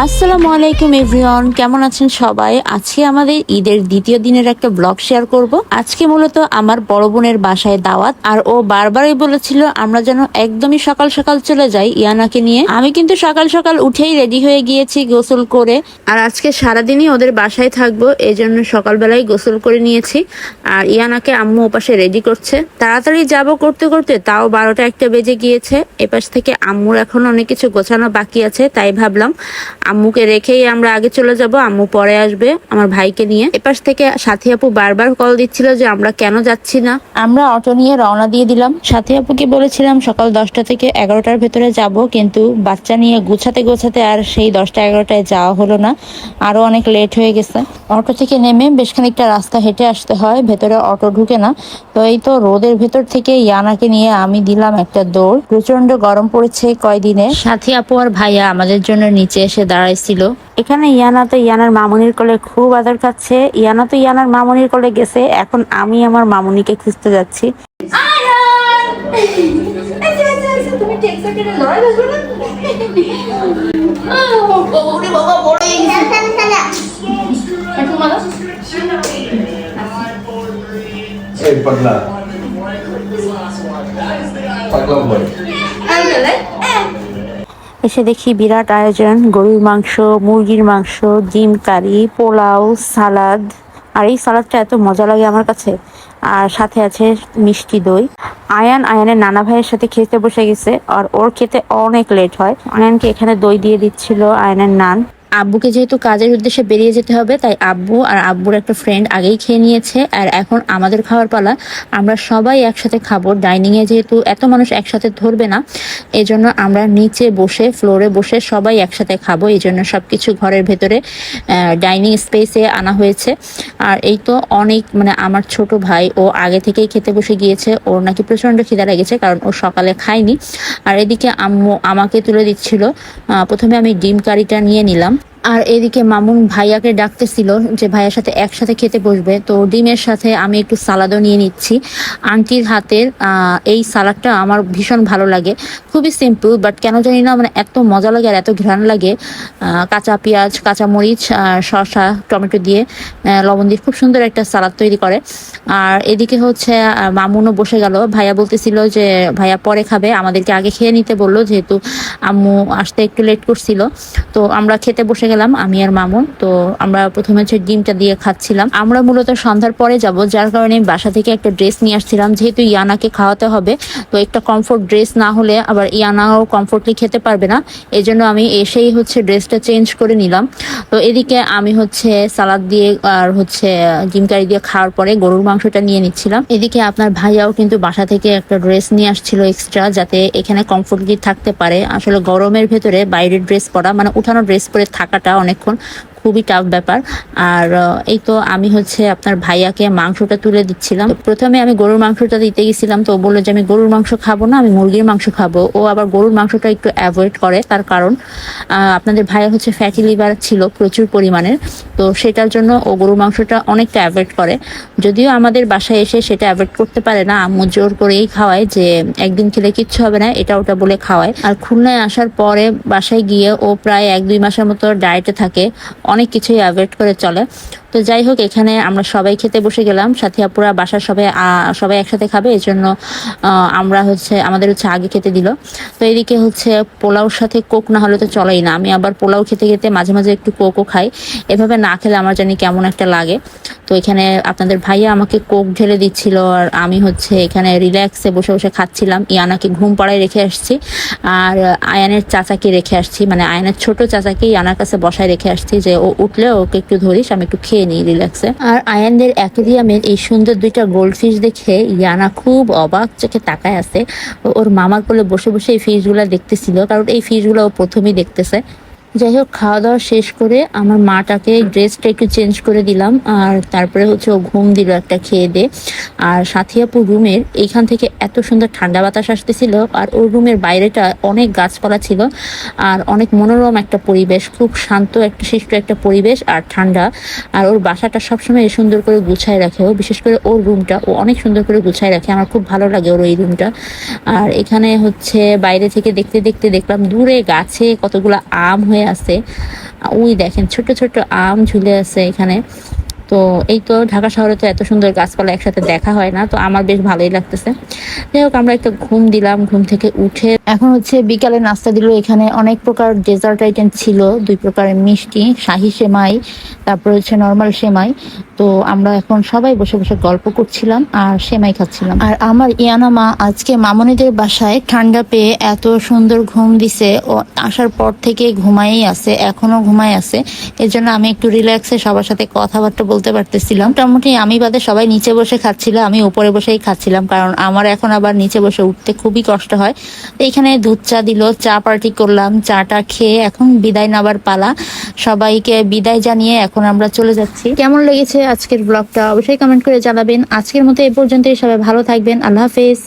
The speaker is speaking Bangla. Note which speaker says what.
Speaker 1: আসসালামু আলাইকুম এভরিওয়ান, কেমন আছেন সবাই? আজকে আমাদের ঈদের দ্বিতীয় দিনের একটা ব্লগ শেয়ার করব। আজকে মূলত আমার বড় বোনের বাসায় দাওয়াত, আর ও বারবারই বলেছিল আমরা যেন একদমই সকাল সকাল চলে যাই ইয়ানাকে নিয়ে। আমি কিন্তু সকাল সকাল উঠেই রেডি হয়ে গিয়েছি গোসল করে, আর আজকে সারাদিনই ওদের বাসায় থাকবো, এই জন্য সকালবেলায় গোসল করে নিয়েছি। আর ইয়ানাকে আম্মু ওপাশে রেডি করছে, তাড়াতাড়ি যাব করতে করতে তাও 12টা 1টা বেজে গিয়েছে। এপাশ থেকে আম্মুর এখন অনেক কিছু গোছানো বাকি আছে, তাই ভাবলাম আম্মুকে রেখেই আমরা আগে চলে যাব, আম্মু পরে আসবে আমার ভাইকে নিয়ে। এপাশ থেকে সাথী আপু বারবার কল দিচ্ছিল যে আমরা কেন যাচ্ছি না। আমরা অটো নিয়ে রওনা দিয়ে দিলাম। সাথী আপুকে বলেছিলাম সকাল 10টা থেকে 11টার ভেতরে যাব, কিন্তু বাচ্চা নিয়ে গুছাতে গোছাতে আর সেই 10টা 11টায় যাওয়া হলো না, আরো অনেক লেট হয়ে গেছে। অটো থেকে নেমে বেশ খানিকটা রাস্তা হেঁটে আসতে হয়, ভেতরে অটো ঢুকে না। তো এই তো রোদের ভেতর থেকে ইয়ানাকে নিয়ে আমি দিলাম একটা দৌড়। প্রচন্ড গরম পড়েছে কয়দিনে। সাথী আপু আর ভাইয়া আমাদের জন্য নিচে এসে দাঁড়াইছিল। এখানে ইয়ানা তো ইয়ানার মামুনির কোলে খুব আদর খাচ্ছে। ইয়ানা তো ইয়ানার মামুনির কোলে গেছে, এখন আমি আমার মামুনিকে খুঁজতে যাচ্ছি। এসে দেখি বিরাট আয়োজন, গরুর মাংস, মুরগির মাংস, ডিম কারি, পোলাও, সালাদ। আর এই সালাদটা এত মজা লাগে আমার কাছে। আর সাথে আছে মিষ্টি দই। আয়ানের নানা ভাইয়ের সাথে খেতে বসে গেছে, আর ওর খেতে অনেক লেট হয়। আয়ানকে এখানে দই দিয়ে দিচ্ছিল আয়ানের নান। আব্বুকে যেহেতু কাজের উদ্দেশ্যে বেরিয়ে যেতে হবে, তাই আব্বু আর আব্বুর একটা ফ্রেন্ড আগেই খেয়ে নিয়েছে, আর এখন আমাদের খাওয়ার পালা। আমরা সবাই একসাথে খাবো। ডাইনিং এ যেহেতু এত মানুষ একসাথে ধরবে না, এই জন্য আমরা নিচে বসে ফ্লোরে বসে সবাই একসাথে খাবো। এই জন্য সবকিছু ঘরের ভেতরে ডাইনিং স্পেসে আনা হয়েছে। আর এই তো অনেক আমার ছোট ভাই ও আগে থেকেই খেতে বসে গিয়েছে, ওর নাকি প্রচন্ড খিদা লেগেছে, কারণ ও সকালে খায়নি। আর এদিকে আম্মু আমাকে তুলে দিচ্ছিল। প্রথমে আমি ডিম কারিটা নিয়ে নিলাম, আর এদিকে মামুন ভাইয়াকে ডাকতেছিল যে ভাইয়ার সাথে একসাথে খেতে বসবে। তো ডিমের সাথে আমি একটু সালাদও নিয়ে নিচ্ছি। আন্টির হাতের এই সালাদটা আমার ভীষণ ভালো লাগে। খুবই সিম্পল, বাট কেন জানি না এত মজা লাগে আর এত ঘ্রাণ লাগে। কাঁচা পেঁয়াজ, কাঁচা মরিচ, শসা, টমেটো দিয়ে লবণ দিয়ে খুব সুন্দর একটা সালাদ তৈরি করে। আর এদিকে হচ্ছে মামুনও বসে গেল। ভাইয়া বলতেছিল যে ভাইয়া পরে খাবে, আমাদেরকে আগে খেয়ে নিতে বললো, যেহেতু আম্মু আসতে একটু লেট করছিল। তো আমরা খেতে বসে গেলাম আমি আর মামুন। তো আমরা প্রথমে হচ্ছে ডিমটা দিয়ে খাচ্ছিলাম। আমরা মূলত সন্ধ্যার পরে যাব, যার কারণে বাসা থেকে একটা ড্রেস নিয়ে আসছিলাম, যেহেতু ইয়ানাকে খাওয়াতে হবে। তো একটা কমফোর্ট ড্রেস না হলে আবার ইয়ানাও কমফোর্টলি খেতে পারবে না, এই জন্য আমি এসেই হচ্ছে ড্রেসটা চেঞ্জ করে নিলাম। তো এদিকে আমি হচ্ছে সালাদ দিয়ে আর হচ্ছে ডিম কারি দিয়ে খাওয়ার পরে গরুর মাংসটা নিয়ে নিচ্ছিলাম। এদিকে আপনার ভাইয়াও কিন্তু বাসা থেকে একটা ড্রেস নিয়ে আসছিল এক্সট্রা, যাতে এখানে কমফোর্টলি থাকতে পারে। আসলে গরমের ভেতরে বাইরের ড্রেস পরা উঠানো ড্রেস পরে থাকাটা অনেকক্ষণ খুবই টাফ ব্যাপার। আর এই তো আমি হচ্ছে আপনার ভাইয়াকে মাংসটা তুলে দিচ্ছিলাম। প্রথমে আমি গরুর মাংসটা দিতে গেছিলাম, তো ও বললো যে আমি গরুর মাংস খাবো না, আমি মুরগির মাংস খাবো। ও আবার গরুর মাংসটা একটু অ্যাভয়েড করে, তার কারণ আপনাদের ভাইয়া হচ্ছে ফ্যাটি লিভার ছিল প্রচুর পরিমাণের, তো সেটার জন্য ও গরুর মাংসটা অনেকটা অ্যাভয়েড করে। যদিও আমাদের বাসায় এসে সেটা অ্যাভয়েড করতে পারে না, আম্মু জোর করেই খাওয়ায় যে একদিন খেলে কিচ্ছু হবে না, এটা ওটা বলে খাওয়ায়। আর খুলনায় আসার পরে বাসায় গিয়ে ও প্রায় 1-2 মাসের মতো ডায়েটে থাকে, অনেক কিছুই অ্যাভয়েড করে চলে। তো যাই হোক, এখানে আমরা সবাই খেতে বসে গেলাম। সাথে আপুরা বাসার সবাই একসাথে খাবে, এই জন্য আমাদের হচ্ছে আগে খেতে দিল। তো এদিকে হচ্ছে পোলাওর সাথে কোক না হলে তো চলেই না। আমি আবার পোলাও খেতে খেতে মাঝে মাঝে একটু কোকও খাই, এভাবে না খেলে আমার জানি কেমন একটা লাগে। তো এখানে আপনাদের ভাইয়া আমাকে কোক ঢেলে দিচ্ছিল, আর আমি হচ্ছে এখানে রিল্যাক্সে বসে বসে খাচ্ছিলাম। ইয়ানাকে ঘুম পাড়ায় রেখে আসছি, আর আয়ানের চাচাকে রেখে আসছি, আয়ানের ছোট চাচাকে ইয়ানার কাছে বসায় রেখে আসছি, যে ও উঠলে ওকে একটু ধরিস, আমি একটু খেয়ে নিই রিল্যাক্সে। আর আয়ানদের অ্যাকুরিয়ামের এই সুন্দর 2টা গোল্ডফিশ দেখে ইয়ানা খুব অবাক চোখে তাকায় আছে। ওর মামার কোলে বসে বসে এই ফিশগুলো দেখতেছিল, কারণ এই ফিশগুলো ও প্রথমেই দেখতেছে। যাই হোক, খাওয়া দাওয়া শেষ করে আমার মাটাকে ড্রেসটা একটু চেঞ্জ করে দিলাম, আর তারপরে হচ্ছে ও ঘুম দিল একটা খেয়ে দে। আর সাথী আপু রুমের এইখান থেকে এত সুন্দর ঠান্ডা বাতাস আসতেছিল, আর ওর রুমের বাইরেটা অনেক গাছপালা ছিল, আর অনেক মনোরম একটা পরিবেশ, খুব শান্ত একটা শিষ্ট একটা পরিবেশ আর ঠান্ডা। আর ওর বাসাটা সবসময় সুন্দর করে গুছায় রাখে ও, বিশেষ করে ওর রুমটা ও অনেক সুন্দর করে গুছায় রাখে, আমার খুব ভালো লাগে ওর এই রুমটা। আর এখানে হচ্ছে বাইরে থেকে দেখতে দেখতে দেখলাম দূরে গাছে কতগুলো আম হয়ে আছে, ওই দেখেন ছোট ছোট আম ঝুলে আছে এখানে। তো এই তো ঢাকা শহরে তো এত সুন্দর গাছপালা একসাথে দেখা হয় না, তো আমার বেশ ভালোই লাগতেছে। যাই হোক, আমরা একটা ঘুম দিলাম, ঘুম থেকে উঠে এখন হচ্ছে বিকালে নাস্তা দিল। এখানে অনেক প্রকার ডেজার্ট আইটেম ছিল, 2 প্রকারের মিষ্টি, শাহি সেমাই, তারপর হচ্ছে নর্মাল সেমাই। তো আমরা এখন সবাই বসে বসে গল্প করছিলাম আর সেমাই খাচ্ছিলাম। আর আমার ইয়ানা মা আজকে মামনিদের বাসায় ঠান্ডা পেয়ে এত সুন্দর ঘুম দিছে, ও আসার পর থেকে ঘুমাই আছে, এখনো ঘুমাই আছে। এর জন্য আমি একটু রিল্যাক্সে সবার সাথে কথাবার্তা বলতে পারতেছিলাম। মোটামুটি আমি বাদে সবাই নিচে বসে খাচ্ছিল, আমি উপরে বসেই খাচ্ছিলাম, কারণ আমার এখন আবার নিচে বসে উঠতে খুবই কষ্ট হয়। তো এখানে দুধ চা দিল, চা পার্টি করলাম, চাটা খেয়ে এখন বিদায় নেবার পালা। সবাইকে বিদায় জানিয়ে এখন আমরা চলে যাচ্ছি। কেমন লেগেছে আজকের ব্লগটা অবশ্যই কমেন্ট করে জানাবেন। আজকের মতো এই পর্যন্তই, সবাই ভালো থাকবেন, আল্লাহ হাফেজ।